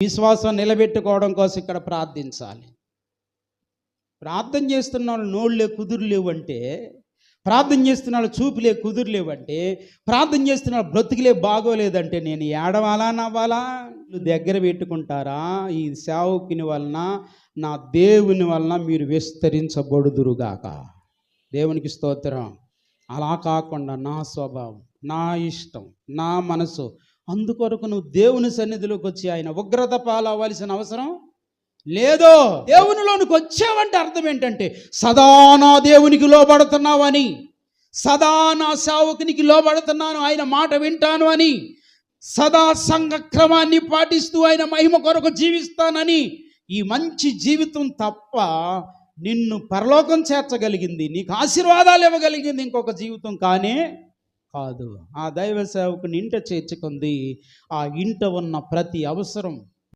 విశ్వాసం నిలబెట్టుకోవడం కోసం ఇక్కడ ప్రార్థించాలి. ప్రార్థన చేస్తున్న వాళ్ళు నోళ్ళే కుదురులేవంటే, ప్రార్థన చేస్తున్న వాళ్ళు చూపులే కుదురులేవంటే, ప్రార్థన చేస్తున్న వాళ్ళు బ్రతుకులే బాగోలేదంటే నేను ఏడవాలా నవ్వాలా? దగ్గర పెట్టుకుంటారా? ఈ సేవకుని వలన నా దేవుని వలన మీరు విస్తరించబడుదురుగాక. దేవునికి స్తోత్రం. అలా కాకుండా నా స్వభావం, నా ఇష్టం, నా మనసు, అందుకొరకు నువ్వు దేవుని సన్నిధిలోకి వచ్చి ఆయన ఉగ్రత పాలవలసిన అవసరం లేదో. దేవునిలోనికి వచ్చావంటే అర్థం ఏంటంటే సదా నా దేవునికి లోబడుతున్నావని, సదా నా సేవకునికి లోబడుతున్నాను, ఆయన మాట వింటాను అని, సదా సంఘ క్రమాన్ని పాటిస్తూ ఆయన మహిమ కొరకు జీవిస్తానని, ఈ మంచి జీవితం తప్ప నిన్ను పరలోకం చేర్చగలిగింది, నీకు ఆశీర్వాదాలు ఇవ్వగలిగింది ఇంకొక జీవితం కానే కాదు. ఆ దైవ సేవకుని ఇంట చేర్చుకుంది. ఆ ఇంట ఉన్న ప్రతి అవసరం